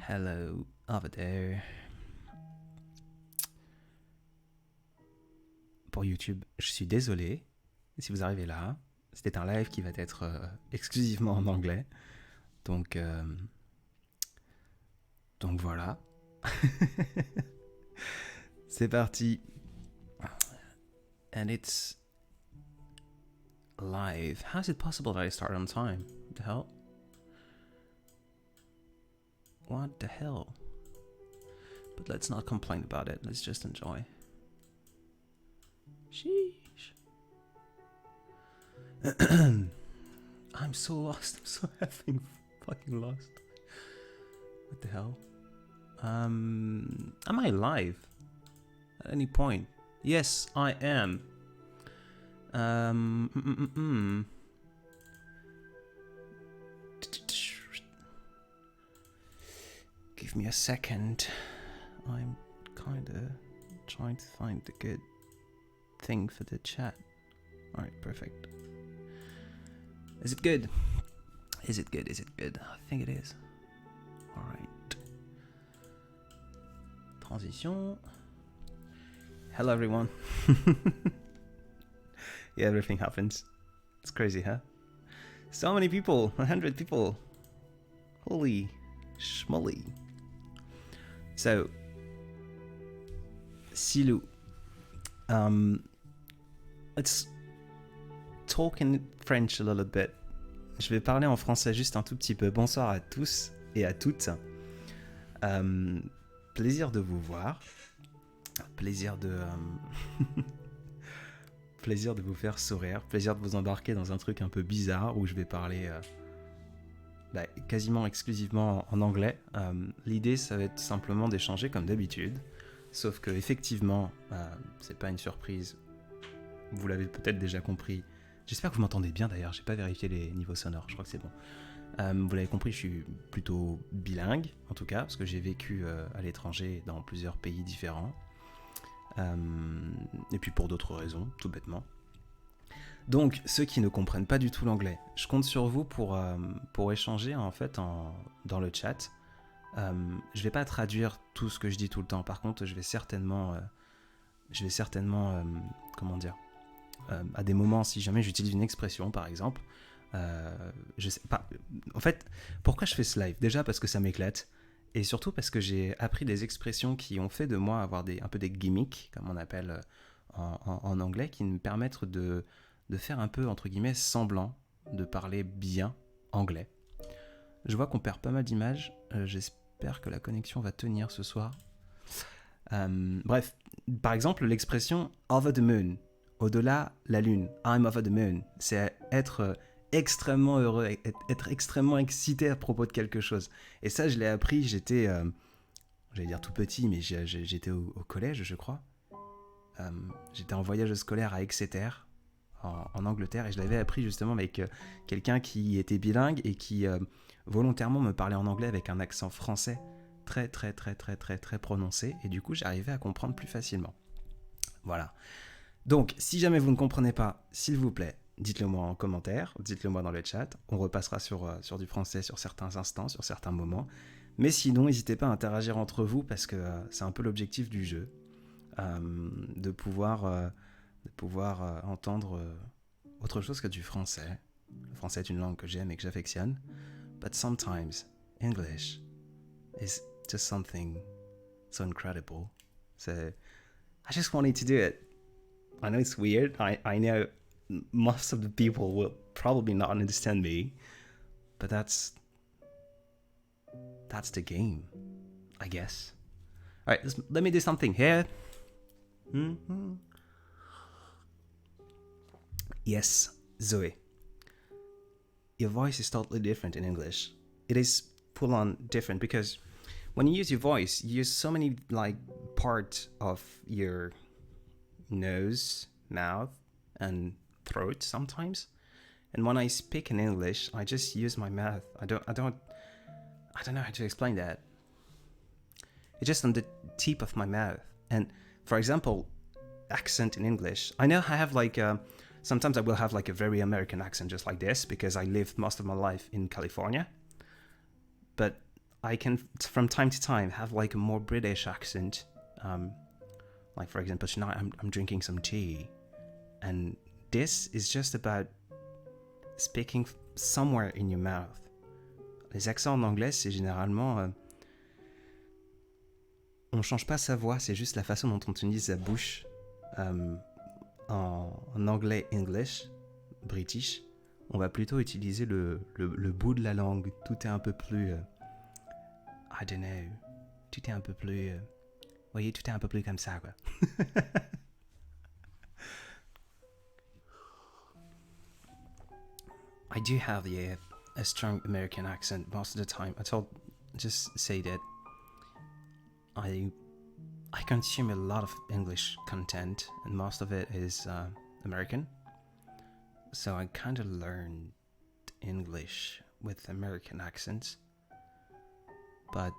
Hello over there. Pour YouTube, je suis désolé si vous arrivez là. C'était un live qui va être exclusivement en anglais. Donc voilà. C'est parti. And it's live. How is it possible that I start on time? What the hell? What the hell? But let's not complain about it. Let's just enjoy. Sheesh. I'm so lost. I'm so effing fucking lost. What the hell? Am I live? At any point? Yes, I am. Give me a second. I'm kinda trying to find the good thing for the chat. Alright, perfect. Is it good? Is it good? Is it good? I think it is. Alright. Transition. Hello everyone. Yeah, everything happens. It's crazy, huh? So many people, 100 people. Holy schmoly. So, Silou. Let's talk in French a little bit. Je vais parler en français juste un tout petit peu. Bonsoir à tous et à toutes. Plaisir de vous voir. Plaisir de... plaisir de vous faire sourire. Plaisir de vous embarquer dans un truc un peu bizarre où je vais parler quasiment exclusivement en anglais. L'idée, ça va être simplement d'échanger comme d'habitude. Sauf que effectivement, c'est pas une surprise. Vous l'avez peut-être déjà compris. J'espère que vous m'entendez bien d'ailleurs. J'ai pas vérifié les niveaux sonores. Je crois que c'est bon. Vous l'avez compris, je suis plutôt bilingue, en tout cas, parce que j'ai vécu à l'étranger dans plusieurs pays différents. Et puis pour d'autres raisons, tout bêtement. Donc, ceux qui ne comprennent pas du tout l'anglais, je compte sur vous pour échanger en fait dans le chat. Je vais pas traduire tout ce que je dis tout le temps. Par contre, je vais certainement comment dire, à des moments, si jamais j'utilise une expression, par exemple, je sais pas. En fait, pourquoi je fais ce live ? Déjà parce que ça m'éclate. Et surtout parce que j'ai appris des expressions qui ont fait de moi avoir un peu des gimmicks, comme on appelle en anglais, qui me permettent de faire un peu, entre guillemets, semblant de parler bien anglais. Je vois qu'on perd pas mal d'images. J'espère que la connexion va tenir ce soir. Bref, par exemple, l'expression « over the moon », au-delà la lune, « I'm over the moon », c'est être... extrêmement heureux, être extrêmement excité à propos de quelque chose. Et ça, je l'ai appris, j'étais, j'allais dire tout petit, mais j'étais au collège, je crois. J'étais en voyage scolaire à Exeter, en Angleterre, et je l'avais appris justement avec quelqu'un qui était bilingue et qui volontairement me parlait en anglais avec un accent français très, très, très, très, très, très prononcé, et du coup, j'arrivais à comprendre plus facilement. Voilà. Donc, si jamais vous ne comprenez pas, s'il vous plaît, dites-le moi en commentaire, dites-le moi dans le chat, on repassera sur du français sur certains instants, sur certains moments, mais sinon n'hésitez pas à interagir entre vous parce que c'est un peu l'objectif du jeu, de pouvoir entendre autre chose que du français. Le français est une langue que j'aime et que j'affectionne, but sometimes English is just something so incredible. So I just wanted to do it. I know it's weird, I know most of the people will probably not understand me, but that's the game, I guess. All right, let me do something here. Mm-hmm. Yes, Zoe. Your voice is totally different in English. It is full on different because when you use your voice, you use so many parts of your nose, mouth, and throat sometimes. And when I speak in English, I just use my mouth. I don't know how to explain that. It's just on the tip of my mouth. And for example, accent in English, I know I have sometimes I will have a very American accent just like this because I lived most of my life in California. But I can, from time to time, have like a more British accent. Like, for example, tonight I'm drinking some tea. And this is just about speaking somewhere in your mouth. Les accents en anglais, c'est généralement... on change pas sa voix, c'est juste la façon dont on utilise sa bouche. En anglais, English, British, on va plutôt utiliser le bout de la langue. Tout est un peu plus... I don't know. Tout est un peu plus... vous voyez, tout est un peu plus comme ça, quoi. I do have a strong American accent most of the time. Just say that I consume a lot of English content, and most of it is American. So I kind of learned English with American accents. But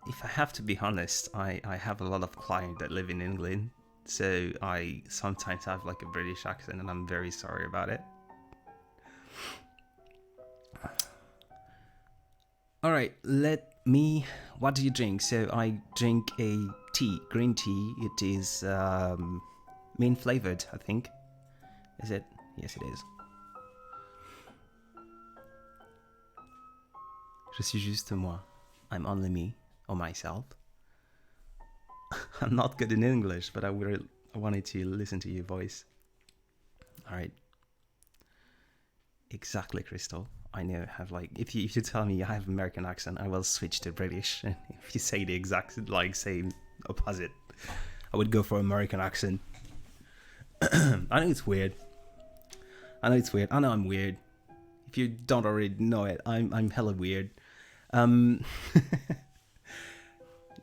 if I have to be honest, I have a lot of clients that live in England, so I sometimes have like a British accent, and I'm very sorry about it. Alright, what do you drink? So I drink a tea, green tea. It is mint flavored, I think. Is it? Yes, it is. Je suis juste moi. I'm only me, or myself. I'm not good in English, but I wanted to listen to your voice. Alright. Exactly, Crystal. I know I have like, if you tell me I have American accent, I will switch to British. And if you say the exact, like, same opposite, I would go for American accent. I know it's weird. I know I'm weird. If you don't already know it, I'm hella weird.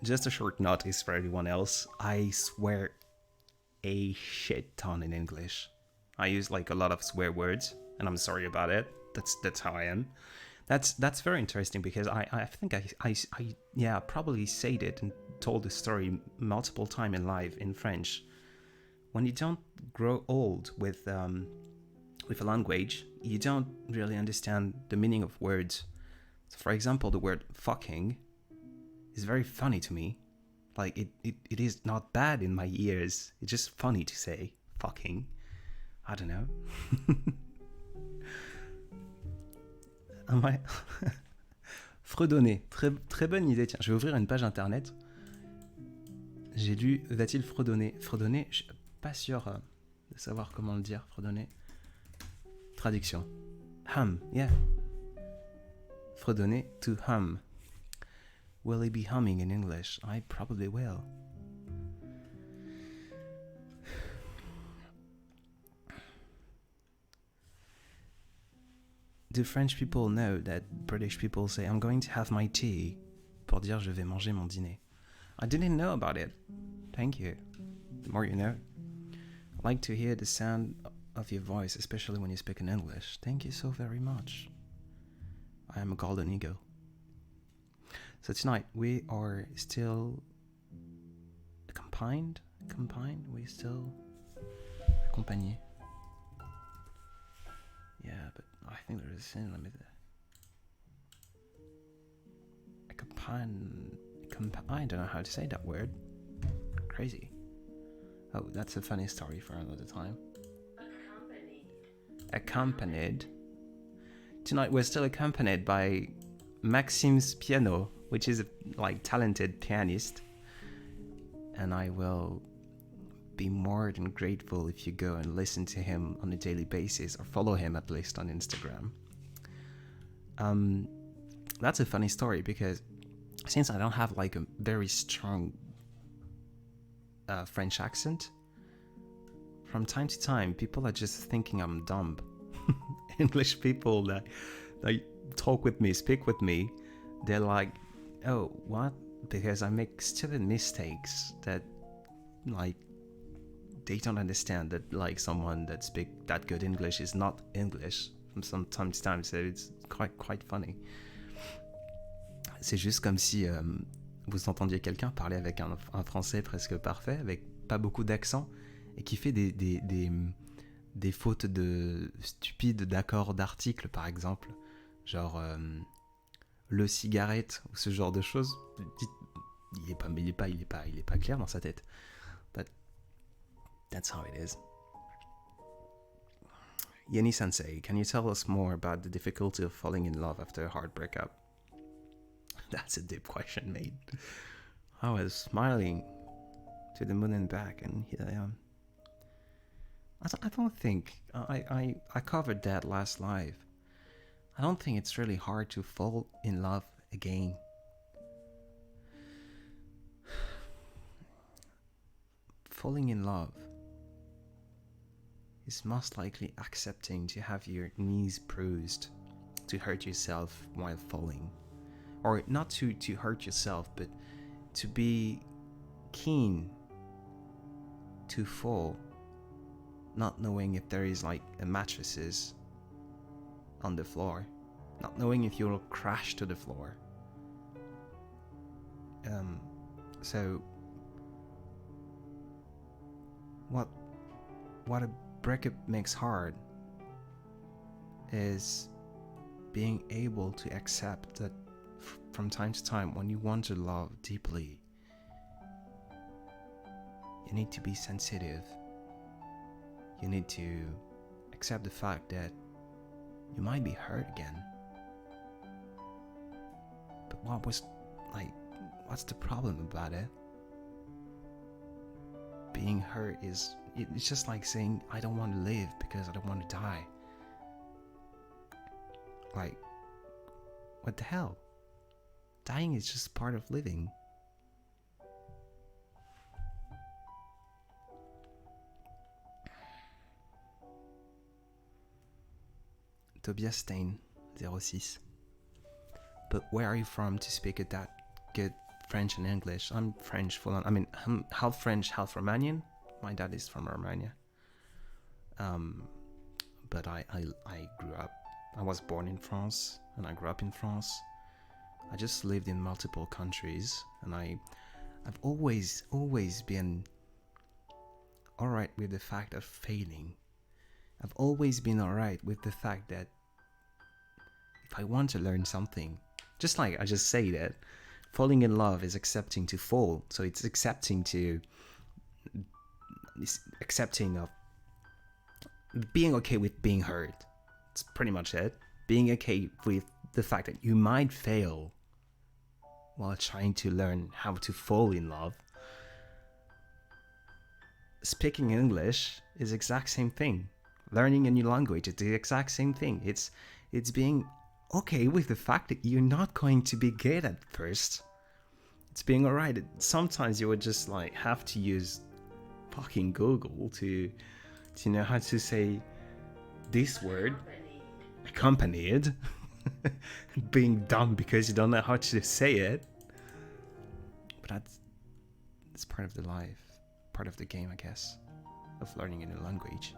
Just a short notice for everyone else. I swear a shit ton in English. I use like a lot of swear words, and I'm sorry about it. That's how I am. That's very interesting because I think I probably said it and told the story multiple times in live in French. When you don't grow old with a language, you don't really understand the meaning of words. So for example, the word fucking is very funny to me. Like it is not bad in my ears. It's just funny to say fucking. I don't know. Ouais. Fredonner. Très bonne idée. Tiens, je vais ouvrir une page internet. J'ai lu, va-t-il fredonner? Fredonner, je suis pas sûr de savoir comment le dire. Fredonner. Traduction. Hum, yeah. Fredonner, to hum. Will he be humming in English? I probably will. Do French people know that British people say, I'm going to have my tea, pour dire je vais manger mon dîner? I didn't know about it. Thank you. The more you know. I like to hear the sound of your voice, especially when you speak in English. Thank you so very much. I am a golden eagle. So tonight we are still accompanied? We're still accompagné. Yeah, but I think there is a synonym there. I don't know how to say that word. Crazy. Oh, that's a funny story for another time. Accompanied. Tonight we're still accompanied by Maxime's piano, which is a talented pianist. And I will be more than grateful if you go and listen to him on a daily basis, or follow him at least on Instagram. That's a funny story because since I don't have like a very strong French accent, from time to time people are just thinking I'm dumb. English people that talk with me, speak with me, they're like, oh, what? Because I make stupid mistakes that they don't understand that someone that speaks that good English is not English from time to time, so it's quite funny. C'est juste comme si vous entendiez quelqu'un parler avec un français presque parfait, avec pas beaucoup d'accent, et qui fait des fautes stupides d'accords d'articles, par exemple. Genre, le cigarette ou ce genre de choses, il est pas clair dans sa tête. But that's how it is. Yeni Sensei, can you tell us more about the difficulty of falling in love after a hard breakup? That's a deep question, mate. I was smiling to the moon and back, and here I am. I don't think I covered that last live. I don't think it's really hard to fall in love again. Falling in love is most likely accepting to have your knees bruised, to hurt yourself while falling. Or not to hurt yourself, but to be keen to fall, not knowing if there is like a mattresses on the floor, not knowing if you'll crash to the floor. So what a breakup makes hard is being able to accept that from time to time, when you want to love deeply, you need to be sensitive. You need to accept the fact that you might be hurt again. But what's the problem about it? Being hurt it's just like saying, I don't want to live because I don't want to die. Like, what the hell? Dying is just part of living. Tobias Stein, 06. But where are you from to speak that good French and English? I'm French full on. I mean, I'm half French, half Romanian. My dad is from Romania. But I grew up. I was born in France and I grew up in France. I just lived in multiple countries, and I've always been alright with the fact of failing. I've always been alright with the fact that if I want to learn something, just like I just say that falling in love is accepting to fall, so it's accepting of being okay with being hurt. It's pretty much it. Being okay with the fact that you might fail while trying to learn how to fall in love. Speaking English is the exact same thing. Learning a new language is the exact same thing. It's being okay with the fact that you're not going to be good at first. It's being alright. Sometimes you would just like have to use fucking Google to know how to say this word, accompanied. Being dumb because you don't know how to say it. But that's part of the life, part of the game, I guess, of learning a new language.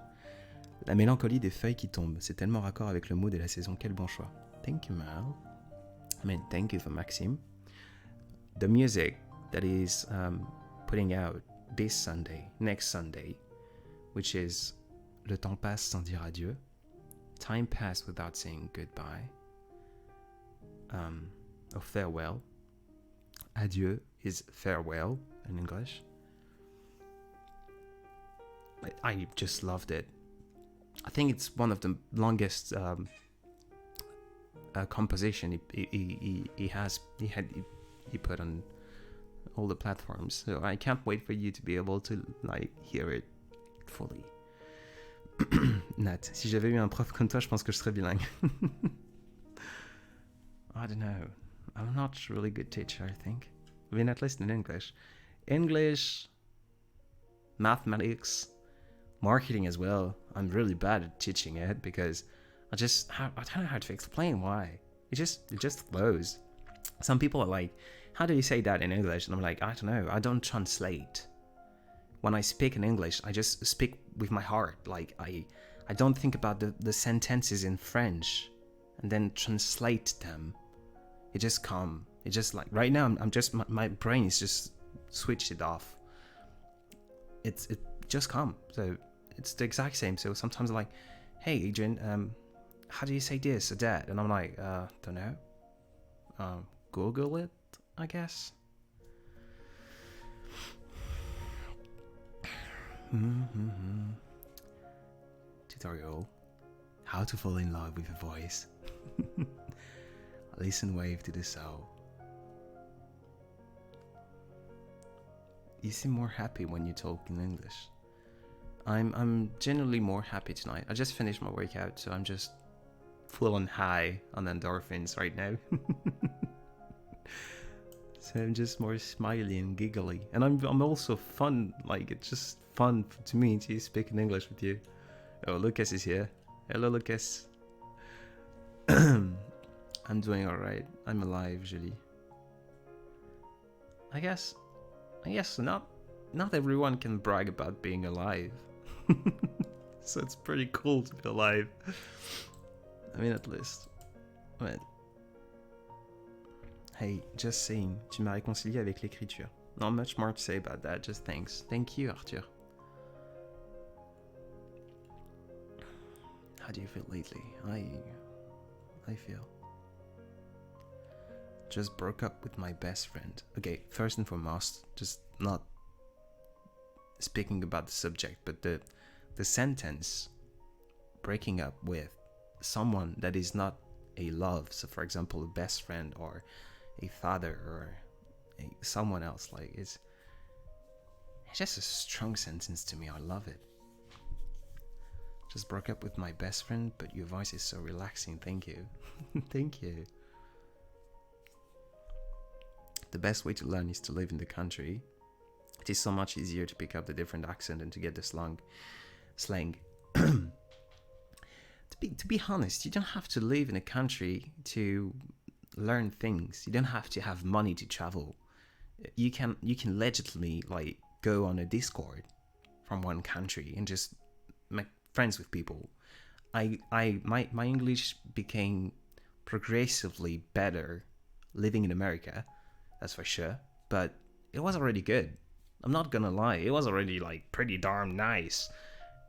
La mélancolie des feuilles qui tombent, c'est tellement raccord avec le mood de la saison, quel bon choix. Thank you, Mal. I mean, thank you for Maxime. The music that is putting out this Sunday, next Sunday, which is Le temps passe sans dire adieu, Time passed without saying goodbye, or farewell. Adieu is farewell in English. I just loved it. I think it's one of the longest composition he put on all the platforms. So I can't wait for you to be able to like hear it fully. Nat, si j'avais eu un prof comme toi, je pense que je serais bilingue. I don't know. I'm not a really good teacher, I think. I mean, at least in English. English, mathematics, marketing as well. I'm really bad at teaching it because I don't know how to explain why. It just flows. Some people are like, how do you say that in English? And I'm like, I don't know. I don't translate. When I speak in English, I just speak with my heart. Like I don't think about the sentences in French and then translate them. It just come. It just like right now I'm just my brain is just switched it off. It just come. So it's the exact same. So sometimes I'm like, hey Adrian, how do you say this or that? And I'm like, don't know. Google it, I guess. Tutorial: how to fall in love with a voice. Listen wave to the soul. You seem more happy when you talk in English. I'm generally more happy tonight. I just finished my workout, so I'm just full on high on endorphins right now. So I'm just more smiley and giggly, and I'm also fun. Like, it's just fun to me to speak in English with you. Oh, Lucas is here. Hello, Lucas. I'm doing all right. I'm alive, Julie. I guess not everyone can brag about being alive. So it's pretty cool to be alive. I mean, at least. Ouais. Hey, just saying, tu m'as réconcilié avec l'écriture. Not much more to say about that, just thanks. Thank you, Arthur. How do you feel lately? I feel... just broke up with my best friend. Okay, first and foremost, just not speaking about the subject, but the sentence, breaking up with someone that is not a love, so for example a best friend or a father or someone else, like it's just a strong sentence to me. I love it. Just broke up with my best friend, but your voice is so relaxing. Thank you. Thank you. The best way to learn is to live in the country. It is so much easier to pick up the different accent and to get the slang. To be honest, you don't have to live in a country to learn things. You don't have to have money to travel. You can legitimately like go on a Discord from one country and just make friends with people. My English became progressively better living in America, that's for sure, but it was already good. I'm not gonna lie, it was already like pretty darn nice.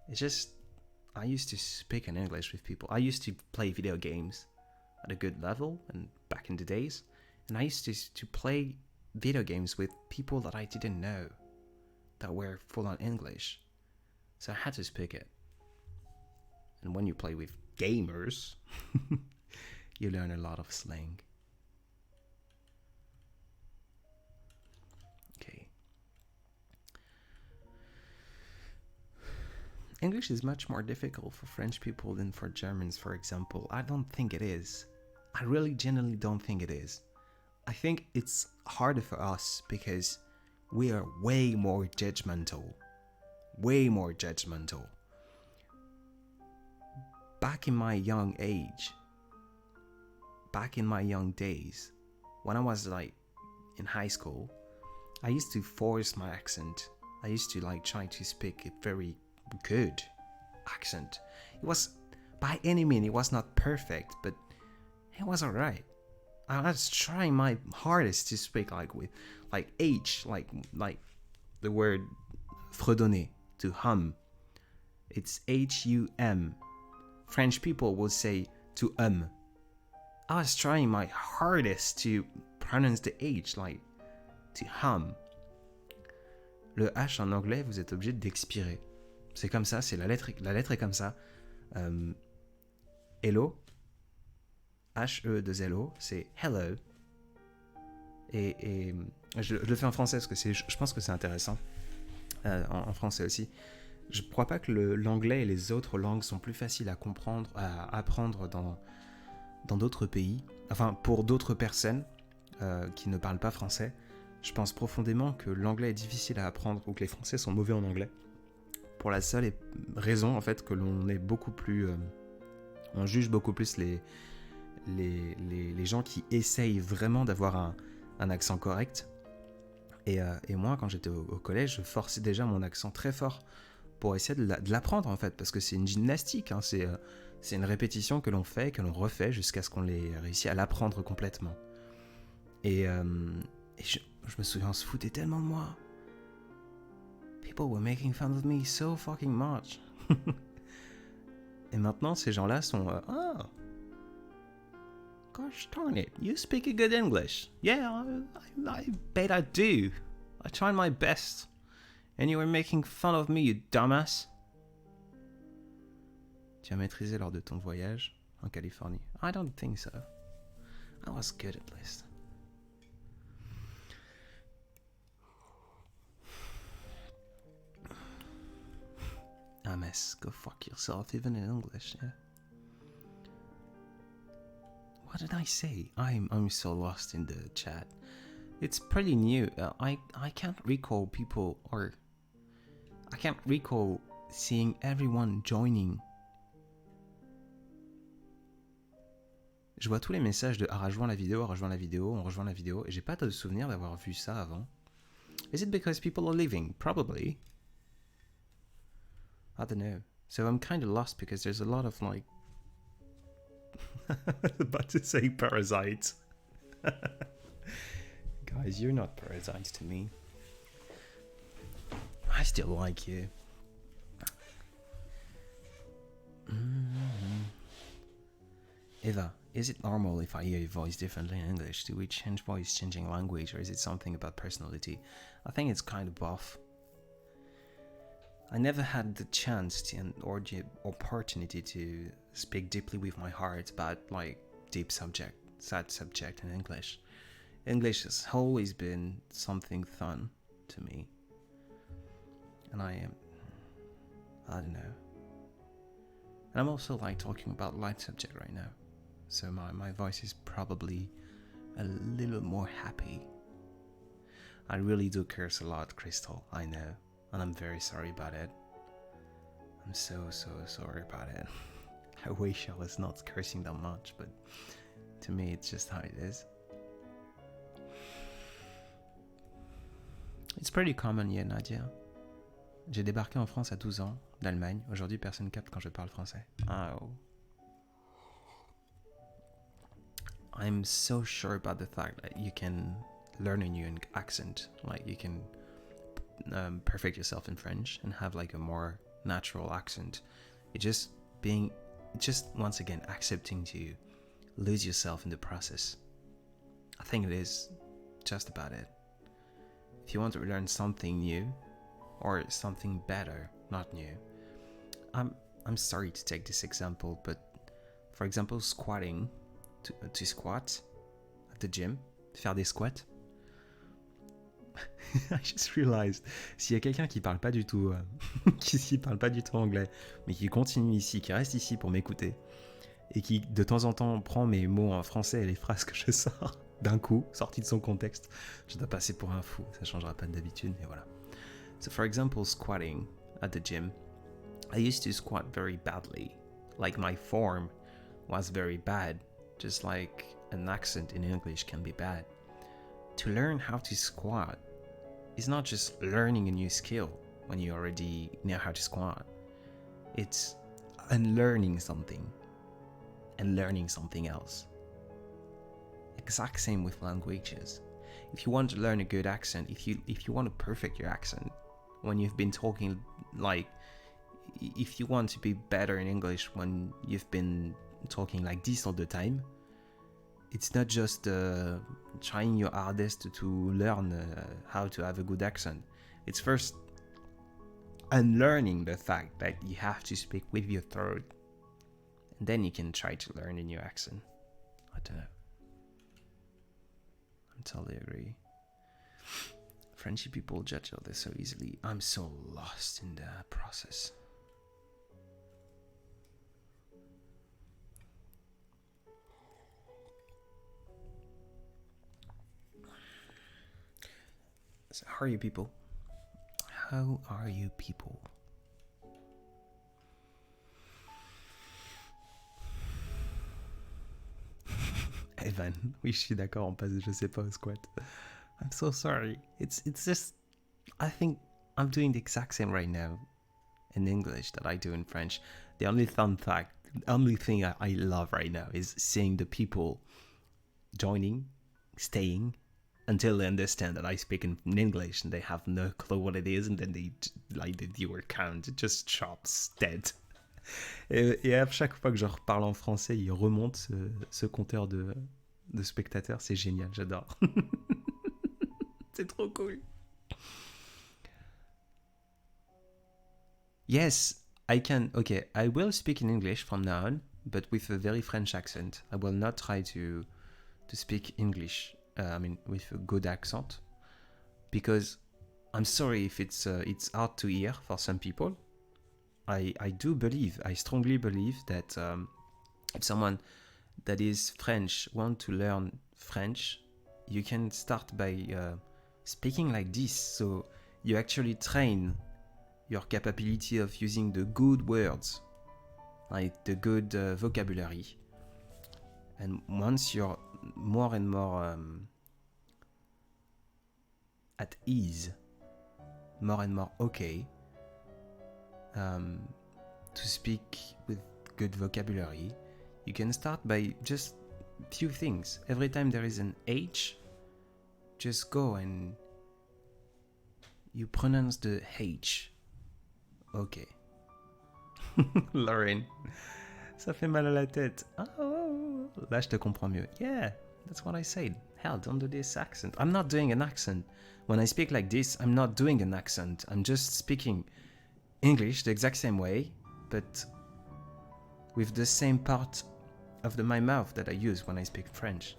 It's just I used to speak in English with people. I used to play video games at a good level and back in the days, and I used to play video games with people that I didn't know that were full on English, so I had to speak it. And when you play with gamers, you learn a lot of slang. Okay. English is much more difficult for French people than for Germans, for example. I don't think it is. I really genuinely don't think it is. I think it's harder for us because we are way more judgmental. Way more judgmental. Back in my young age, back in my young days, when I was like in high school, I used to force my accent. I used to like try to speak a very good accent. It was, by any means, it was not perfect, but it was alright. I was trying my hardest to speak like with like H, like the word fredonner, to hum. It's H-U-M. French people will say to I was trying my hardest to pronounce the H, like to hum. Le H en anglais, vous êtes obligé d'expirer. C'est comme ça, c'est la lettre est comme ça. Hello, H-E-2-L-O, c'est hello. Et je le fais en français parce que je pense que c'est intéressant. En français aussi. Je ne crois pas que l'anglais et les autres langues sont plus faciles à comprendre, à apprendre dans d'autres pays. Enfin, pour d'autres personnes qui ne parlent pas français. Je pense profondément que l'anglais est difficile à apprendre ou que les Français sont mauvais en anglais. Pour la seule raison, en fait, que l'on est beaucoup plus... on juge beaucoup plus les gens qui essayent vraiment d'avoir un accent correct. Et moi, quand j'étais au collège, je forçais déjà mon accent très fort pour essayer de l'apprendre, en fait, parce que c'est une gymnastique, hein, c'est une répétition que l'on fait, que l'on refait jusqu'à ce qu'on ait réussi à l'apprendre complètement. Et je me souviens, on se foutait tellement de moi. People were making fun of me so fucking much. Et maintenant, ces gens-là sont... Gosh darn it, you speak a good English. Yeah, I bet I do. I tried my best. And you were making fun of me, you dumbass. Tu as maîtrisé lors de ton voyage en Californie? I don't think so. I was good at least. Ah, mess, go fuck yourself, even in English, yeah. What did I say? I'm so lost in the chat. It's pretty new. I can't recall people, or I can't recall seeing everyone joining. Je vois tous les messages de rejoins la vidéo, on rejoint la vidéo, et j'ai pas de souvenir d'avoir vu ça avant. Is it because people are leaving? Probably. I don't know. So I'm kind of lost because there's a lot of like... I was about to say parasites. Guys, you're not parasites to me. I still like you. Eva, is it normal if I hear your voice differently in English? Do we change voice changing language, or is it something about personality? I think it's kind of both. I never had the chance or the opportunity to speak deeply with my heart about like deep subject, sad subject in English. English has always been something fun to me. And I don't know. And I'm also like talking about light subject right now. So my voice is probably a little more happy. I really do curse a lot, Crystal, I know. And I'm very sorry about it. I'm so sorry about it. I wish I was not cursing that much, but to me it's just how it is. It's pretty common, yeah, Nadia. J'ai débarqué en France à 12 ans, d'Allemagne. Aujourd'hui, personne capte quand je parle français. Oh. I'm so sure about the fact that you can learn a new accent. Like, you can perfect yourself in French and have like a more natural accent. It's just once again accepting to lose yourself in the process. I think it is just about it. If you want to learn something new or something better, not new. I'm sorry to take this example, but for example, squatting, to squat at the gym, faire des squats. I just realized, s'il y a quelqu'un qui parle pas du tout, qui parle pas du tout anglais, mais qui continue ici, qui reste ici pour m'écouter, et qui de temps en temps prend mes mots en français et les phrases que je sors d'un coup, sorties de son contexte, je dois passer pour un fou, ça changera pas d'habitude, et voilà. So for example, squatting at the gym, I used to squat very badly, like my form was very bad, just like an accent in English can be bad. To learn how to squat is not just learning a new skill when you already know how to squat. It's unlearning something and learning something else. Exact same with languages. If you want to learn a good accent, if you want to perfect your accent, when you've been talking, like, if you want to be better in English when you've been talking like this all the time, it's not just trying your hardest to learn how to have a good accent. It's first unlearning the fact that you have to speak with your throat, and then you can try to learn a new accent. I don't know. I totally agree. Frenchy people judge others so easily. I'm so lost in the process. So how are you people? How are you people? Evan, oui, je suis d'accord, on passe de je sais pas au squat. I'm so sorry. It's just, I think I'm doing the exact same right now in English that I do in French. The only fun fact, the only thing I love right now is seeing the people joining, staying, until they understand that I speak in English and they have no clue what it is, and then they, like, the viewer count just drops dead. Et à chaque fois que je reparle en français, il remonte ce compteur de spectateurs. C'est génial, j'adore. C'est trop cool. Yes, I can. Okay, I will speak in English from now on, but with a very French accent. I will not try to speak English. With a good accent, because I'm sorry if it's hard to hear for some people. I strongly believe that if someone that is French want to learn French, you can start by speaking like this. So you actually train your capability of using the good words, like the good vocabulary. And once you're more and more at ease, more and more okay to speak with good vocabulary, you can start by just few things. Every time there is an H, just go and you pronounce the H. Ok. Lauren, ça fait mal à la tête. Oh, là je te comprends mieux. Yeah, that's what I said. Hell, don't do this accent. I'm not doing an accent. When I speak like this, I'm not doing an accent. I'm just speaking English the exact same way, but with the same part of my mouth that I use when I speak French.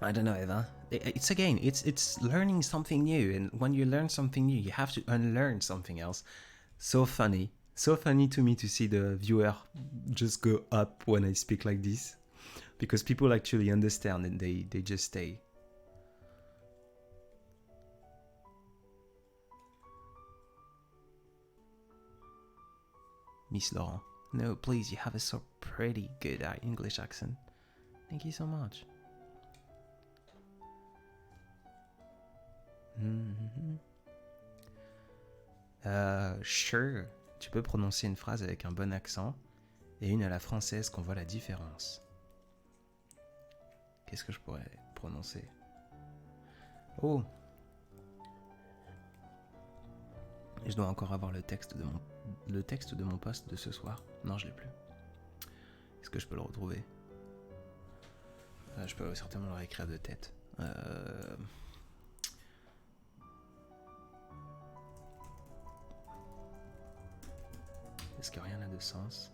I don't know, Eva. It's learning something new, and when you learn something new, you have to unlearn something else. So funny to me to see the viewer just go up when I speak like this, because people actually understand and they just stay. Miss Laurent, no, please, you have a so pretty good English accent. Thank you so much. Sure, tu peux prononcer une phrase avec un bon accent et une à la française qu'on voit la différence. Qu'est-ce que je pourrais prononcer? Oh, je dois encore avoir le texte de mon post de ce soir. Non, je l'ai plus. Est-ce que je peux le retrouver? Je peux certainement le réécrire de tête. Est-ce que rien n'a de sens?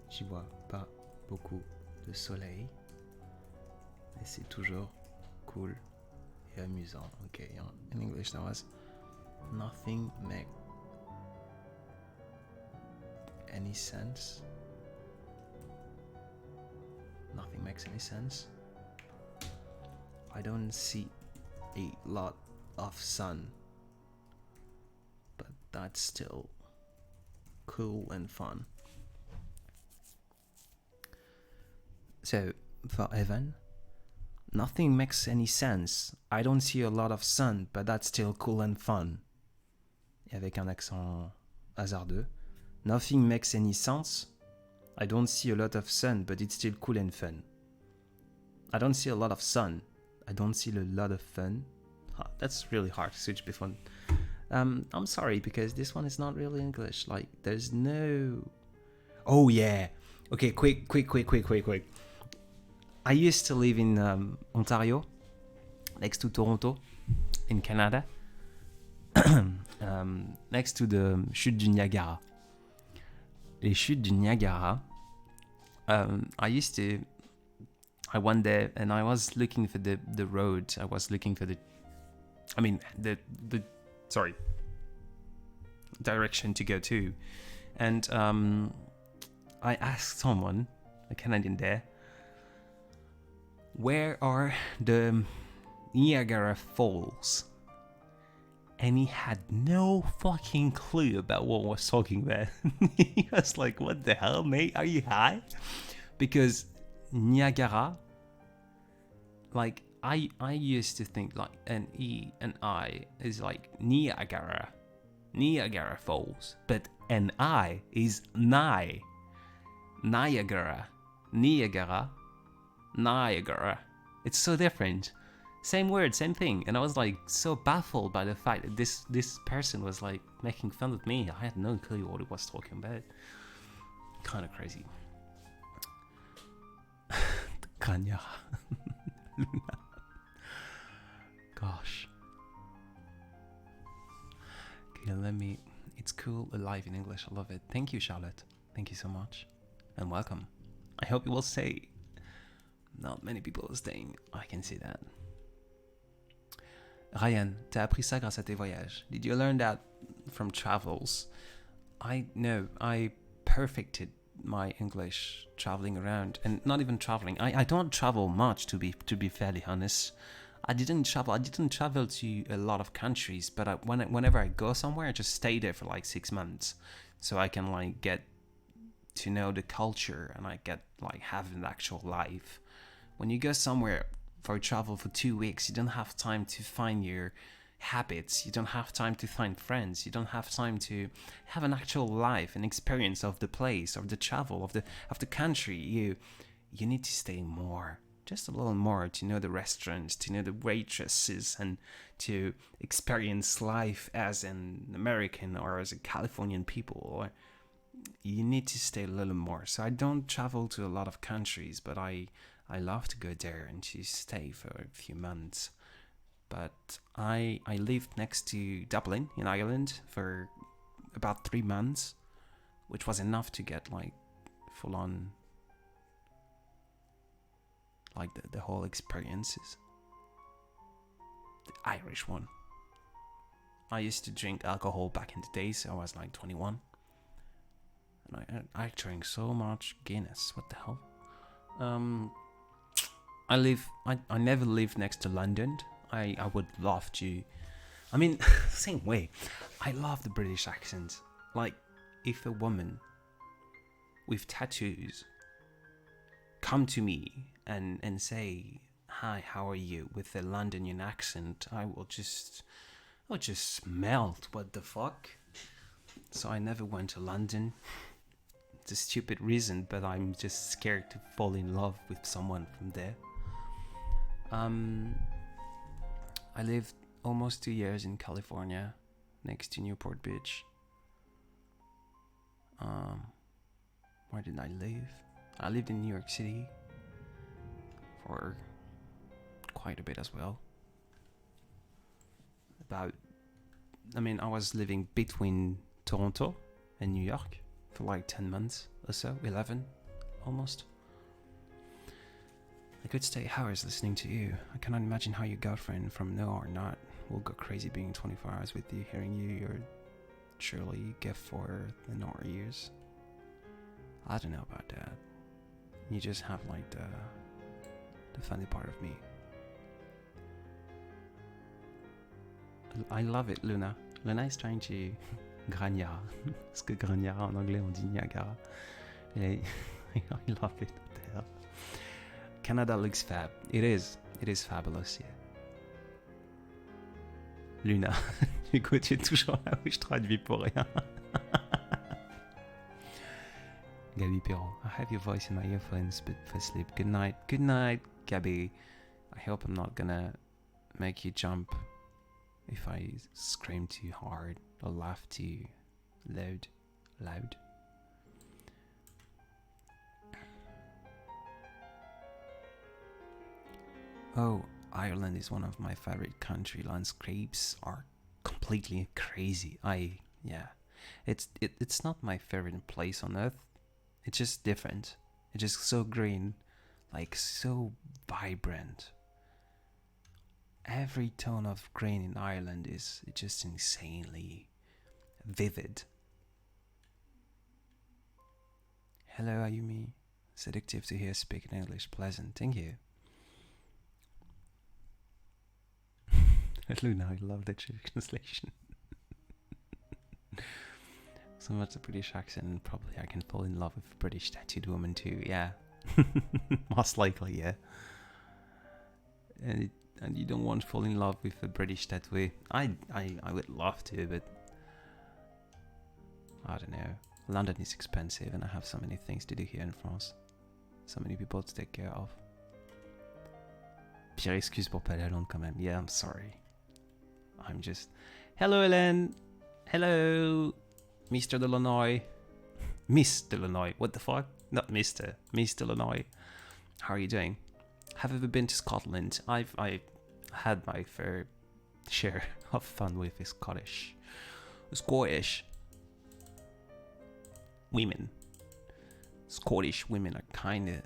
J'y vois pas beaucoup de soleil, mais c'est toujours cool et amusant. Okay, in English that was nothing make any sense. Nothing makes any sense. I don't see a lot of sun, but that's still cool and fun. So, for Evan, nothing makes any sense. I don't see a lot of sun, but that's still cool and fun. Et avec un accent hasardeux. Nothing makes any sense. I don't see a lot of sun, but it's still cool and fun. I don't see a lot of sun. I don't see a lot of fun. That's really hard to switch between. I'm sorry, because this one is not really English. Like, there's no... Oh, yeah. Okay, quick. I used to live in Ontario, next to Toronto, in Canada, next to the chutes du Niagara. Les chutes du Niagara. I went there and I was looking for the road. I was looking for the direction to go to. And I asked someone, a Canadian there, where are the Niagara Falls? And he had no fucking clue about what I was talking about. He was like, what the hell, mate? Are you high? Because Niagara, like, I used to think like an E and I is like Niagara Falls, but an I is Niagara. It's so different. Same word, same thing. And I was like so baffled by the fact that this person was like making fun of me. I had no clue what he was talking about. Kind of crazy. Kanya. Luna. Gosh. Okay, let me... It's cool, alive in English. I love it. Thank you, Charlotte. Thank you so much. And welcome. I hope you will stay. Not many people are staying. I can see that. Ryan, t'as appris ça grâce à tes voyages. Did you learn that from travels? I know. I perfected my English traveling around, and not even traveling. I don't travel much, to be fairly honest. I didn't travel to a lot of countries, but whenever I go somewhere, I just stay there for like 6 months, so I can like get to know the culture and I get like have an actual life. When you go somewhere for travel for 2 weeks, you don't have time to find your habits, you don't have time to find friends, you don't have time to have an actual life, an experience of the place, of the travel, of the country. You need to stay more, just a little more, to know the restaurants, to know the waitresses, and to experience life as an American or as a Californian people. Or you need to stay a little more. So I don't travel to a lot of countries, but I love to go there and to stay for a few months. But I lived next to Dublin in Ireland for about 3 months, which was enough to get like full on like the whole experiences. The Irish one. I used to drink alcohol back in the day, so I was like 21. And I drank so much Guinness. What the hell? I never lived next to London. I would love to. I mean, same way. I love the British accent. Like, if a woman with tattoos come to me and say, "Hi, how are you?" with a Londonian accent, I will just melt. What the fuck? So I never went to London. It's a stupid reason, but I'm just scared to fall in love with someone from there. I lived almost 2 years in California, next to Newport Beach. Where did I live? I lived in New York City for quite a bit as well. I was living between Toronto and New York for like 10 months or so, 11 almost. I could stay hours listening to you. I cannot imagine how your girlfriend from No or Not will go crazy being 24 hours with you, hearing you. You're surely a gift for the Nora years. I don't know about that. You just have like the funny part of me. I love it, Luna. Luna is trying to Grania. Parce que Grania en anglais on dit Niagara. I love it. What the hell? Canada looks fab. It is fabulous, yeah. Luna, écoute, tu es toujours là où je traduis pour rien. Gabi Perron, I have your voice in my earphones, but for sleep. Good night, Gabi. I hope I'm not gonna make you jump if I scream too hard or laugh too loud. Oh, Ireland is one of my favorite country. Landscapes are completely crazy. It's not my favorite place on earth. It's just different. It's just so green, like so vibrant. Every tone of green in Ireland is just insanely vivid. Hello, Ayumi. Seductive to hear speaking English. Pleasant. Thank you. Luna, I love the translation. So much the British accent, and probably I can fall in love with a British tattooed woman too. Yeah, most likely, yeah. And you don't want to fall in love with a British tattoo. I would love to, but I don't know. London is expensive, and I have so many things to do here in France. So many people to take care of. Pire excuse pour pas aller à Londres quand même. Yeah, I'm sorry. I'm just... Hello, Hélène. Hello, Mr. Illinois. Miss Illinois. What the fuck? Not Mr. Miss Illinois. How are you doing? Have you ever been to Scotland? I've had my fair share of fun with the Scottish women. Scottish women are kind of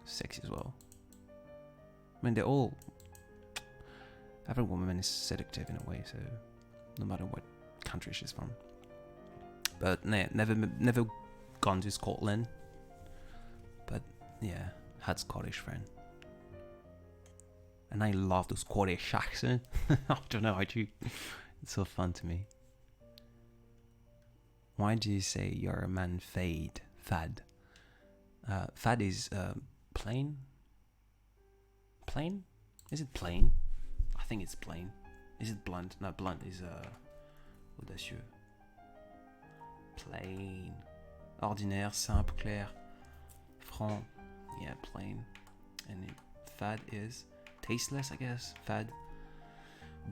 sexy as well. I mean, every woman is seductive in a way, so no matter what country she's from. But never gone to Scotland. But yeah, had Scottish friend. And I love the Scottish accent. I don't know, I do. It's so fun to me. Why do you say you're a man fad? Fad is plain? Plain? Is it plain? I think it's plain. Is it blunt? No, blunt is audacieux. Plain. Ordinaire, simple, clair. Franc. Yeah, plain. And fad is tasteless, I guess. Fad.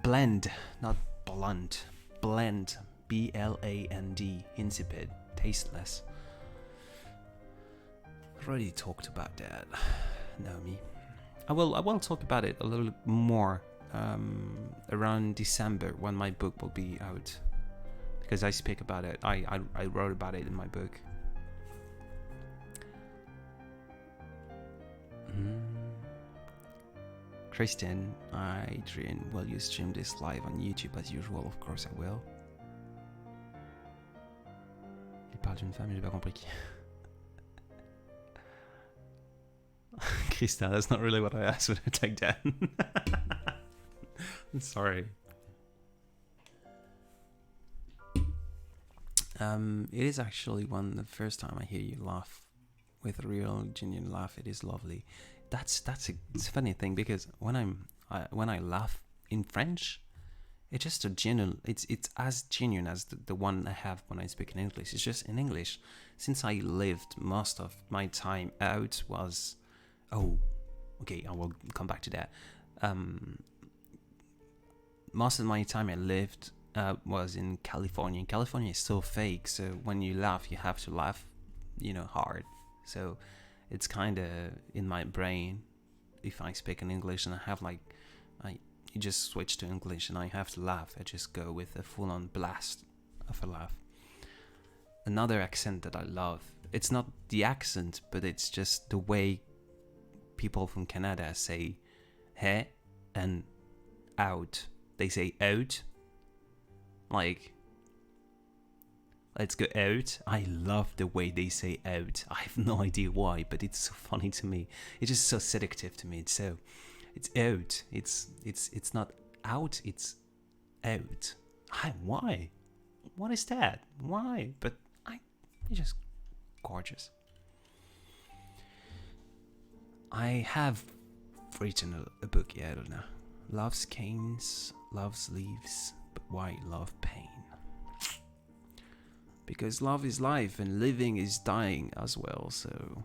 Blend, not blunt. Blend. B-L-A-N-D. Insipid. Tasteless. I've already talked about that, Naomi. I will talk about it a little more around December when my book will be out, because I speak about it. I wrote about it in my book. Christian, Adrien, will you stream this live on YouTube as usual? Of course I will. Il parle d'une femme, j'ai pas compris qui. Krista, that's not really what I asked when I take down. I'm sorry. It is actually the first time I hear you laugh with a real genuine laugh. It is lovely. It's a funny thing, because when I laugh in French, it's just a genuine. It's as genuine as the one I have when I speak in English. It's just in English. Since I lived most of my time out was. Oh, okay, I will come back to that. Most of my time I lived was in California. And California is so fake, so when you laugh, you have to laugh, hard. So it's kind of in my brain. If I speak in English and I have you just switch to English and I have to laugh, I just go with a full-on blast of a laugh. Another accent that I love, it's not the accent, but it's just the way people from Canada say he and out. They say out. Like, let's go out. I love the way they say out. I have no idea why, but it's so funny to me. It's just so seductive to me. It's out. It's not out, it's out. Why? What is that? Why? But it's just gorgeous. I have written a book, I don't know. Love's canes, love's leaves, but why love pain? Because love is life and living is dying as well, so...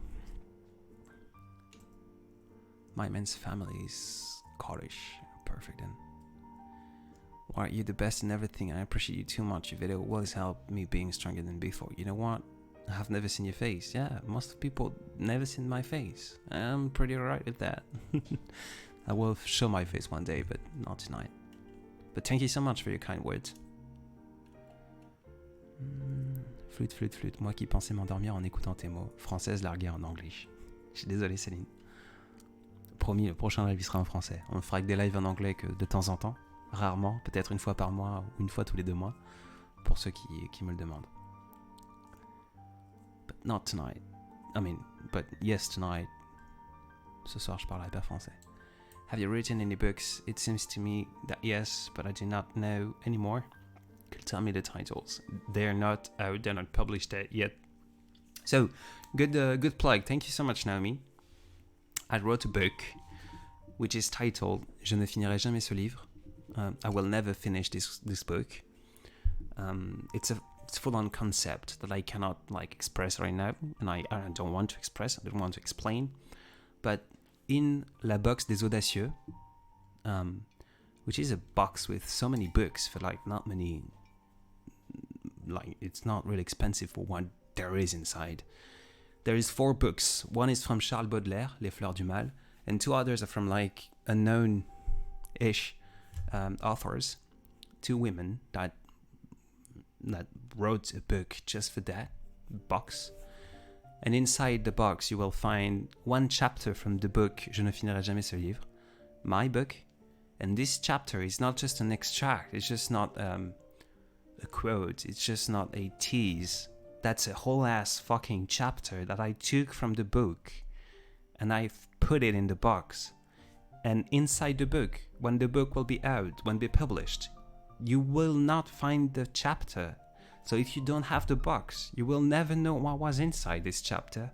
My man's family is Scottish, perfect, and... Why are you the best in everything? I appreciate you too much. Your video always helped me being stronger than before. You know what? I have never seen your face. Yeah, most people never seen my face. I'm pretty alright with that. I will show my face one day, but not tonight. But thank you so much for your kind words. Flûte. Moi qui pensais m'endormir en écoutant tes mots. Française larguée en anglais. Je suis désolé, Céline. Promis, le prochain live sera en français. On fera que des lives en anglais que de temps en temps. Rarement, peut-être une fois par mois ou une fois tous les 2 mois. Pour ceux qui me le demandent. But not tonight. But yes, tonight. Ce soir, je parlerai pas français. Have you written any books? It seems to me that yes, but I do not know anymore. Could you tell me the titles? They're not out, they're not published yet. So, good plug. Thank you so much, Naomi. I wrote a book, which is titled Je ne finirai jamais ce livre. I will never finish this book. It's a full-on concept that I cannot express right now, and I don't want to express. I don't want to explain. But in La Box des Audacieux, which is a box with so many books for like not many, like it's not really expensive for what there is inside. There is 4 books. One is from Charles Baudelaire, Les Fleurs du Mal, and 2 others are from like unknown-ish authors, 2 women that wrote a book just for that box. And inside the box, you will find 1 chapter from the book Je ne finirai jamais ce livre, my book. And this chapter is not just an extract. It's just not a quote. It's just not a tease. That's a whole ass fucking chapter that I took from the book and I've put it in the box. And inside the book, when the book will be out, when be published, you will not find the chapter. So if you don't have the box, you will never know what was inside this chapter.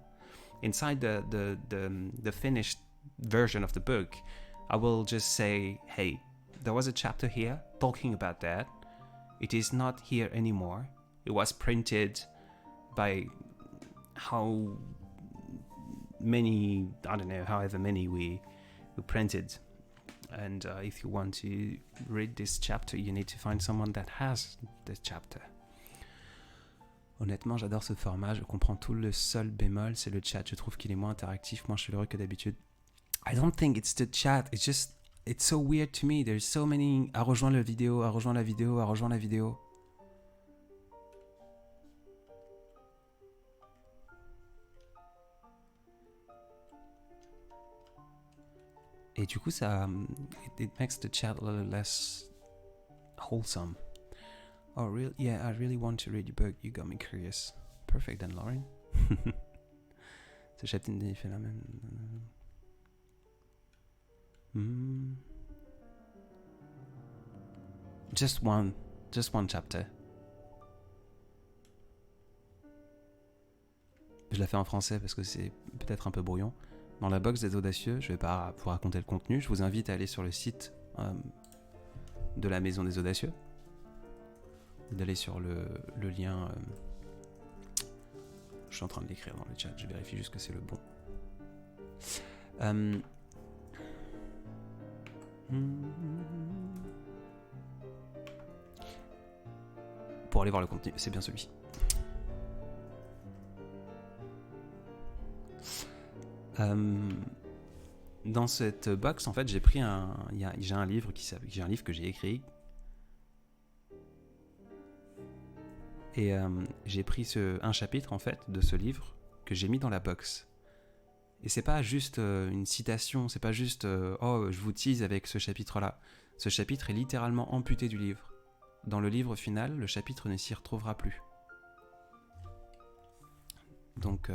Inside the finished version of the book, I will just say, hey, there was a chapter here talking about that. It is not here anymore. It was printed by how many, I don't know, however many we printed. And if you want to read this chapter, you need to find someone that has this chapter. Honnêtement, j'adore ce format. Je comprends tout. Le seul bémol, c'est le chat. Je trouve qu'il est moins interactif, moins chaleureux que d'habitude. I don't think it's the chat. It's just, it's so weird to me. There's so many. À rejoindre la vidéo, à rejoindre la vidéo, à rejoindre la vidéo. Et du coup, ça, it makes the chat a little less wholesome. Oh, really? Yeah, I really want to read your book. You got me curious. Perfect then, Lauren. Ce chapitre fait la même. Just one chapter. Je la fais en français parce que c'est peut-être un peu brouillon. Dans la box des audacieux, je vais pas vous raconter le contenu. Je vous invite à aller sur le site de la Maison des Audacieux, d'aller sur le lien. Je suis en train de l'écrire dans le chat. Je vérifie juste que c'est le bon. Pour aller voir le contenu, c'est bien celui-ci. Dans cette box, en fait, j'ai pris j'ai un livre que j'ai écrit. Et j'ai pris un chapitre, en fait, de ce livre que j'ai mis dans la box. Et c'est pas juste une citation, c'est pas juste oh, je vous tease avec ce chapitre-là. Ce chapitre est littéralement amputé du livre. Dans le livre final, le chapitre ne s'y retrouvera plus. Donc,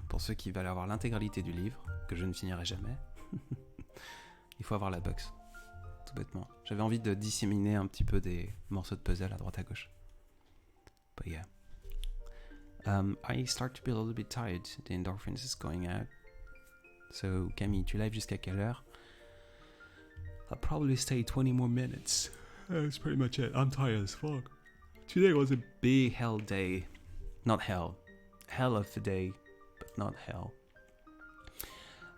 pour ceux qui veulent avoir l'intégralité du livre, que je ne finirai jamais, il faut avoir la box, tout bêtement. J'avais envie de disséminer un petit peu des morceaux de puzzle à droite à gauche. But yeah. I start to be a little bit tired. The endorphins is going out. So, Camille, tu live jusqu'à quelle heure? I'll probably stay 20 more minutes. That's pretty much it. I'm tired as fuck. Today was a big hell day. Not hell. Hell of a day, but not hell.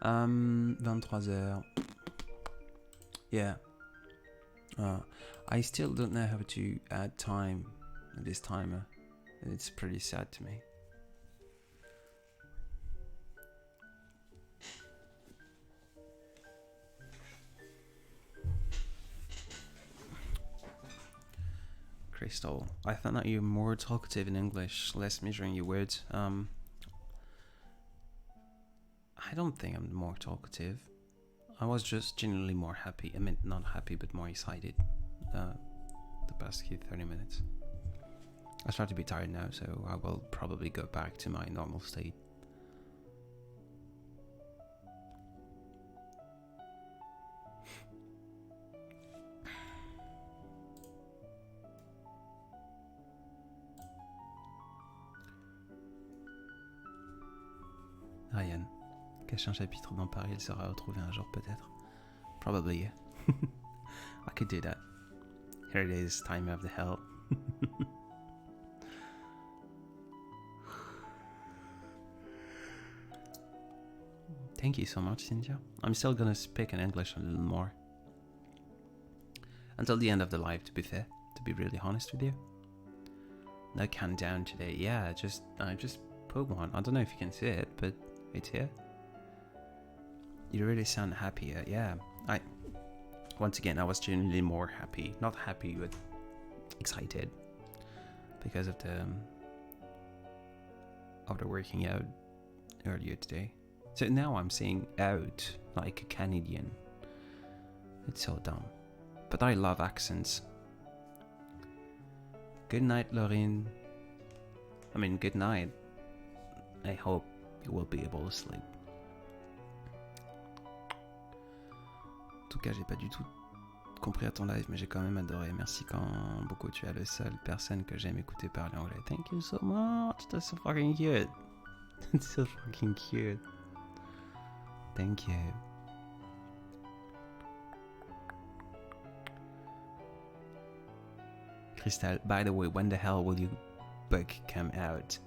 23h. Yeah. I still don't know how to add time at this timer. It's pretty sad to me. Crystal, I found that you're more talkative in English, less measuring your words. I don't think I'm more talkative. I was just genuinely more happy. I mean, not happy, but more excited the past 30 minutes. I start to be tired now, so I will probably go back to my normal state. Ryan, cache un chapitre dans Paris, il sera retrouvé un jour peut-être. Probably, yeah. I could do that. Here it is, time of the hell. Thank you so much, Cynthia. I'm still gonna speak in English a little more. Until the end of the life, to be fair, to be really honest with you. No countdown today. Yeah, I just put one. I don't know if you can see it, but it's here. You really sound happier. Yeah, once again, I was genuinely more happy. Not happy, but excited because of the working out earlier today. So now I'm saying out like a Canadian. It's so dumb. But I love accents. Good night, Lorraine. I mean, good night. I hope you will be able to sleep. En tout cas, j'ai pas du tout compris à ton live, mais j'ai quand même adoré. Merci quand beaucoup tu es la seule personne que j'aime écouter parler anglais. Thank you so much. That's so fucking cute. It's so fucking cute. Thank you. Crystal, by the way, when the hell will your book come out?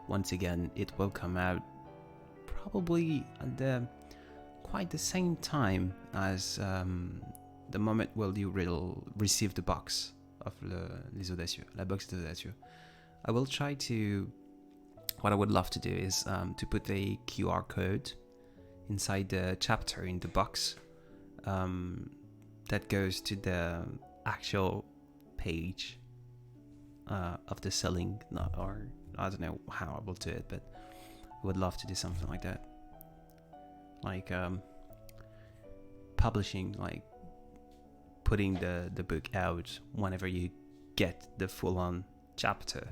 Once again, it will come out probably at quite the same time as the moment will you receive the box of les audacieux, la box des audacieux. I will try to. What I would love to do is to put a QR code inside the chapter in the box that goes to the actual page of the selling, or I don't know how I will do it, but I would love to do something like that, like publishing, like putting the book out whenever you get the full-on chapter,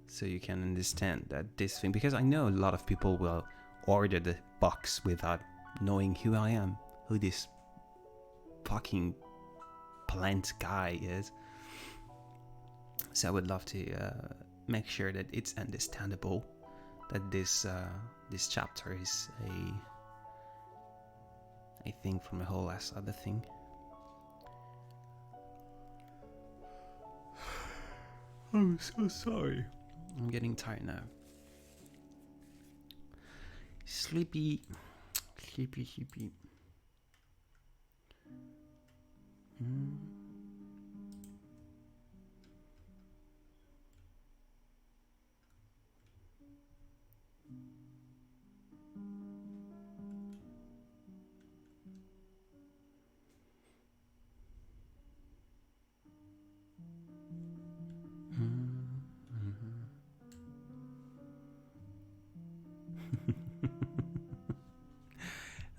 so you can understand that this thing, because I know a lot of people will order the box without knowing who I am, who this fucking plant guy is. So I would love to make sure that it's understandable that this chapter is a thing from a whole ass other thing. I'm so sorry. I'm getting tired now. Sleepy.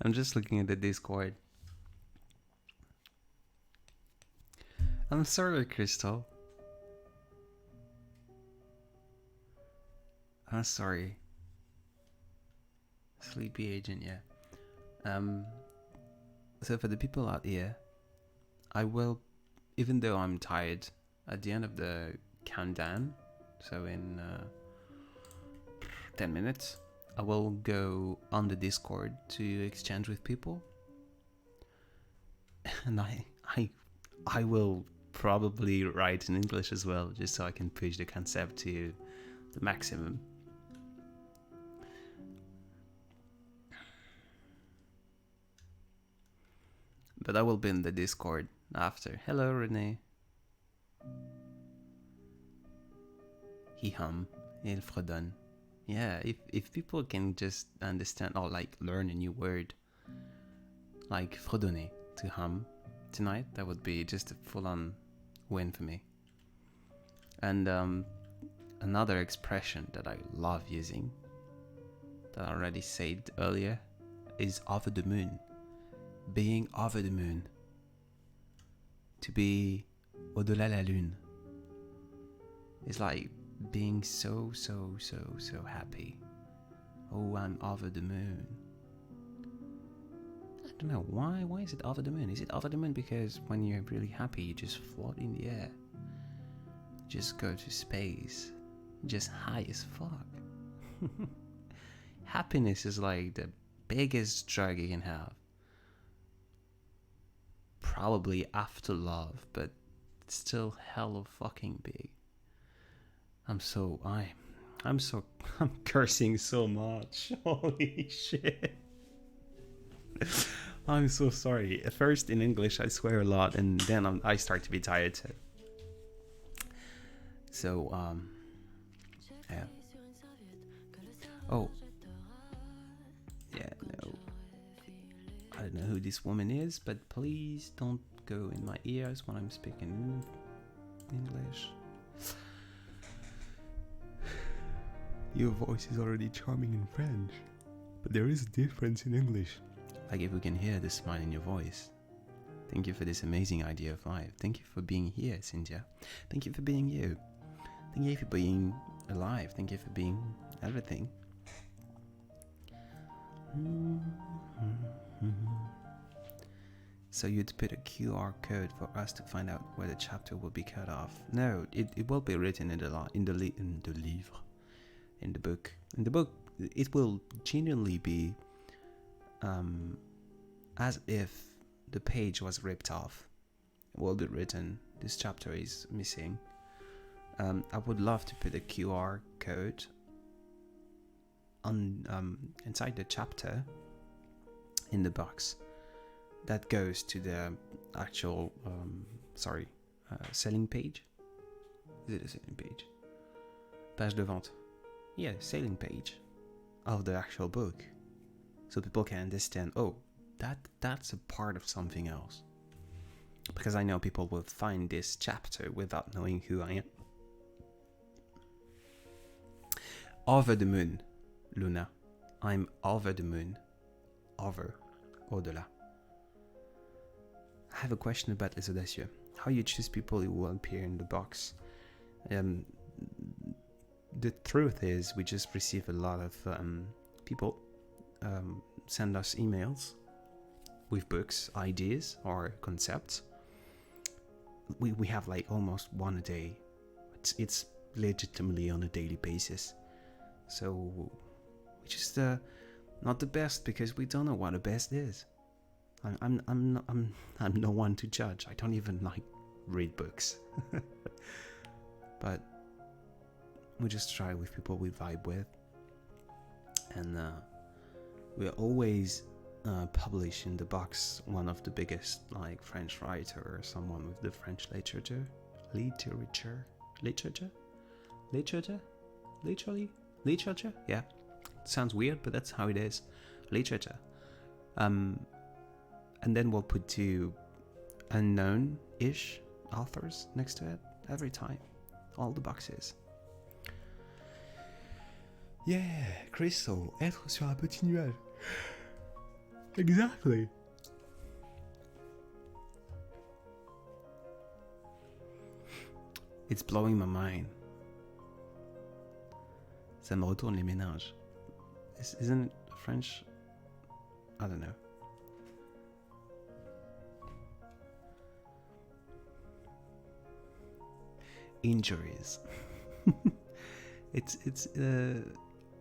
I'm just looking at the Discord. I'm sorry, Crystal. I'm sorry. Sleepy agent, yeah. So for the people out here, I will, even though I'm tired, at the end of the countdown, so in 10 minutes, I will go on the Discord to exchange with people, and I will probably write in English as well, just so I can push the concept to the maximum. But I will be in the Discord after. Hello, Renee. He hum, il fredonne. Yeah, if people can just understand or like learn a new word, like fredonner, to hum tonight, that would be just a full-on win for me. And another expression that I love using, that I already said earlier, is over the moon. Being over the moon. To be au-delà la lune. It's like being so happy. Oh, I'm over the moon. I don't know, why is it over the moon? Is it over the moon because when you're really happy you just float in the air, just go to space, just high as fuck? Happiness is like the biggest drug you can have, probably after love, but it's still hella fucking big. I'm cursing so much. Holy shit. I'm so sorry. At first in English I swear a lot, and then I start to be tired. So yeah. Oh, yeah, no. I don't know who this woman is, but please don't go in my ears when I'm speaking English. Your voice is already charming in French, but there is a difference in English. Like if we can hear the smile in your voice. Thank you for this amazing idea of life. Thank you for being here, Cynthia. Thank you for being you. Thank you for being alive. Thank you for being everything. So you'd put a QR code for us to find out where the chapter will be cut off. No, it will be written in the livre. In the book. In the book, it will genuinely be as if the page was ripped off. It will be written, this chapter is missing. I would love to put a QR code on inside the chapter in the box that goes to the actual selling page. Is it a selling page? Page de vente. Yeah, selling page of the actual book, so people can understand, oh, that's a part of something else. Because I know people will find this chapter without knowing who I am. Over the moon, Luna. I'm over the moon. Over. Au-delà. I have a question about Les Audacieux. How you choose people who will appear in the box? The truth is, we just receive a lot of people send us emails with books, ideas, or concepts. We have like almost one a day. It's legitimately on a daily basis. So we just not the best, because we don't know what the best is. I'm no one to judge. I don't even like read books. But we just try with people we vibe with, and we always publish in the box one of the biggest like French writer or someone with the French literature, yeah, sounds weird, but that's how it is, literature. And then we'll put two unknown-ish authors next to it every time, all the boxes. Yeah, Crystal, être sur un petit nuage. Exactly. It's blowing my mind. Ça me retourne les méninges. Isn't it French? I don't know. Injuries. It's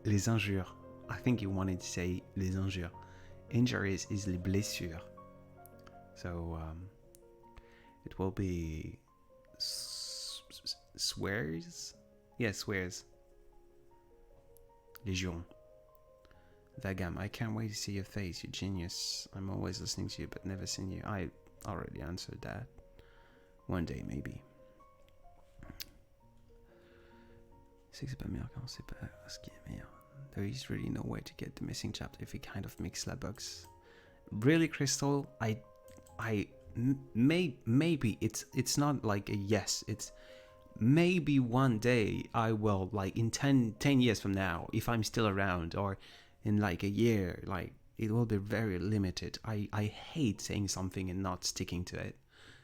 les injures. I think you wanted to say les injures. Injuries is les blessures. So it will be swears. Yeah, swears. Légion. Vagam, I can't wait to see your face, you genius. I'm always listening to you but never seen you. I already answered that. One day, maybe. C'est que c'est pas meilleur quand c'est pas ce qui est meilleur. There is really no way to get the missing chapter if we kind of mix la box. Really, Crystal? Maybe it's not like a yes. It's maybe one day I will, like in 10 years from now, if I'm still around, or in like a year, like it will be very limited. I hate saying something and not sticking to it.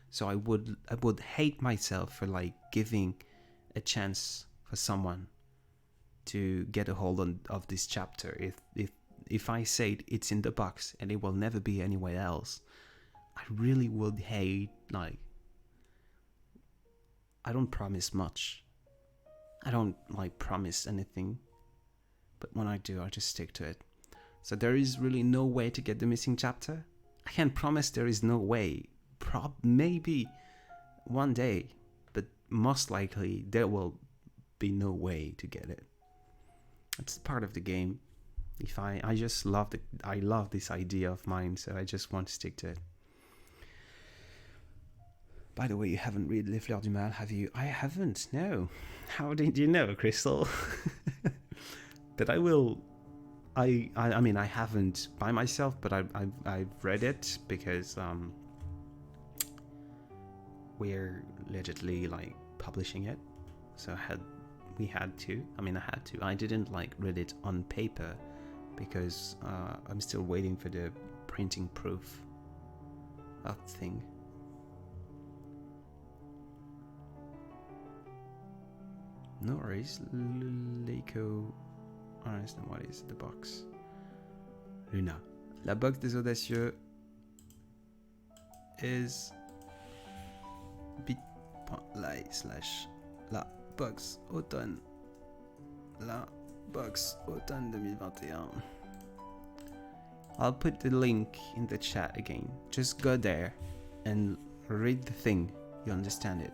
So I would hate myself for like giving a chance for someone to get a hold of this chapter. If I say it's in the box and it will never be anywhere else, I really would hate, like, I don't promise much. I don't like promise anything, but when I do, I just stick to it. So there is really no way to get the missing chapter. I can't promise there is no way. Maybe one day, but most likely there will be no way to get it. It's part of the game. If I just love I love this idea of mine, so I just want to stick to it. By the way, you haven't read Les Fleurs du Mal, have you? I haven't, no. How did you know, Crystal? But I will. I mean, I haven't by myself, but I've read it because we're allegedly like publishing it, so I had to. I didn't like read it on paper because I'm still waiting for the printing proof of the thing. No worries, Leiko. I don't understand what is the box. Luna. La box des audacieux is bit.ly/la box automne. La box automne 2021. I'll put the link in the chat again. Just go there and read the thing. You understand it.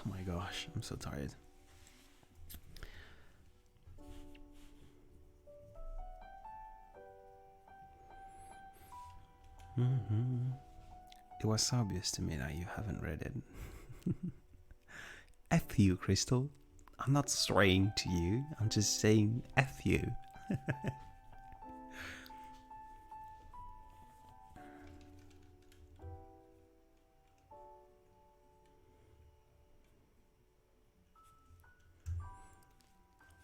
Oh my gosh, I'm so tired. It was obvious to me that you haven't read it. F you, Crystal. I'm not swearing to you. I'm just saying F you.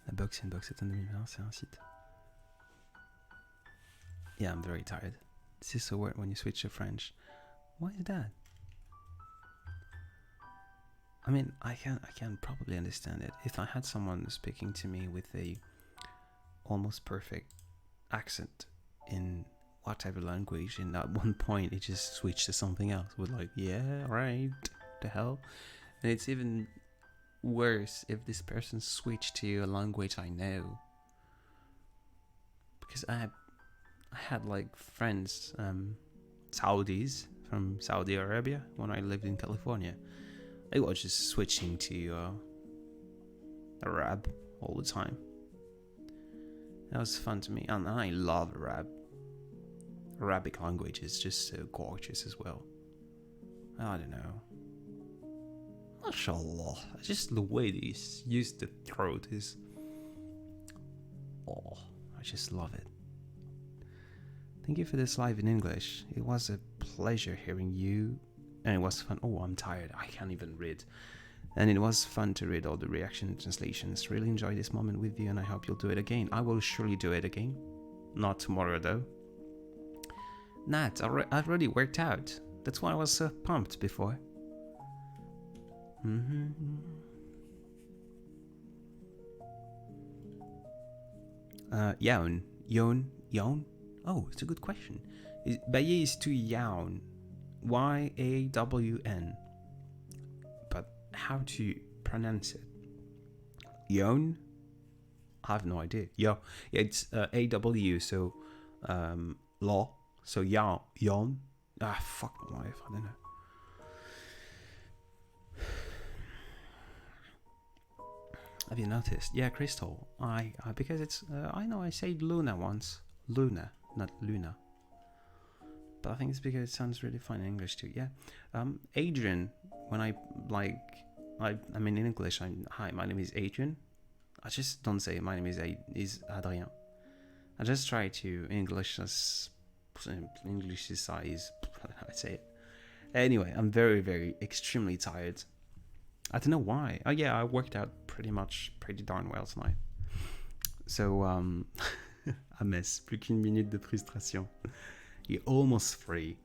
La box and box en 2020, c'est un site. Yeah, I'm very tired. This is a word when you switch to French. Why is that? I mean, I can probably understand it. If I had someone speaking to me with a almost perfect accent in whatever language, and at one point it just switched to something else, with like, yeah, right, the hell. And it's even worse if this person switched to a language I know. Because I had like friends, Saudis from Saudi Arabia when I lived in California. They were just switching to Arab all the time. That was fun to me, and I love Arabic language is just so gorgeous as well. I don't know. MashaAllah. Just the way they use the throat is... Oh, I just love it. Thank you for this live in English. It was a pleasure hearing you, and it was fun. Oh, I'm tired. I can't even read. And it was fun to read all the reaction and translations. Really enjoyed this moment with you, and I hope you'll do it again. I will surely do it again. Not tomorrow, though. Nat, I already worked out. That's why I was so pumped before. Yawn. Yawn? Oh, it's a good question. Baye is to yawn. Y-A-W-N. But how to pronounce it? Yawn? I have no idea. Yeah, it's A-W, so law. So yawn. Ah, fuck my life. I don't know. Have you noticed? Yeah, Crystal. I because it's I know I said Luna once. Luna, not Luna. But I think it's because it sounds really fun in English too. Yeah. Adrian. When I mean in English, hi, my name is Adrian. I just don't say my name is Adrien. I just try to English is I say it. Anyway, I'm very, very extremely tired. I don't know why. Oh yeah, I worked out pretty darn well tonight. So I miss plus qu'une minute de frustration. You're almost free.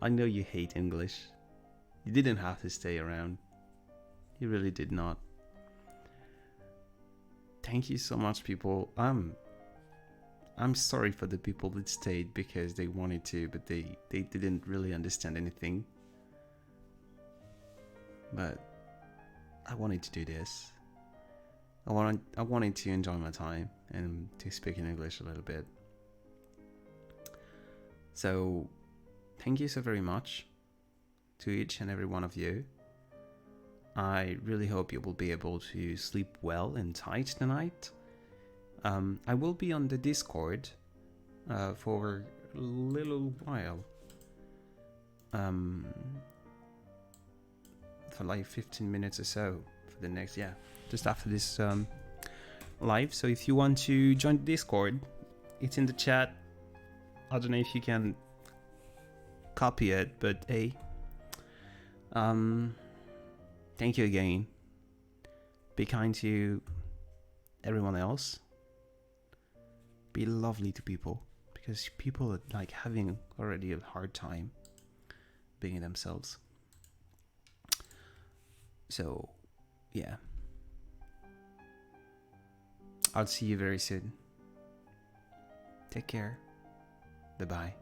I know you hate English. You didn't have to stay around. You really did not. Thank you so much, people. I'm sorry for the people that stayed because they wanted to, but they didn't really understand anything. But I wanted to do this. I wanted to enjoy my time and to speak in English a little bit. So, thank you so very much to each and every one of you. I really hope you will be able to sleep well and tight tonight. I will be on the Discord for a little while. For like 15 minutes or so for the next, just after this live. So if you want to join the Discord, it's in the chat. I don't know if you can copy it, but hey, thank you again. Be kind to everyone else. Be lovely to people, because people are like having already a hard time being themselves. So, yeah. I'll see you very soon. Take care. Bye-bye.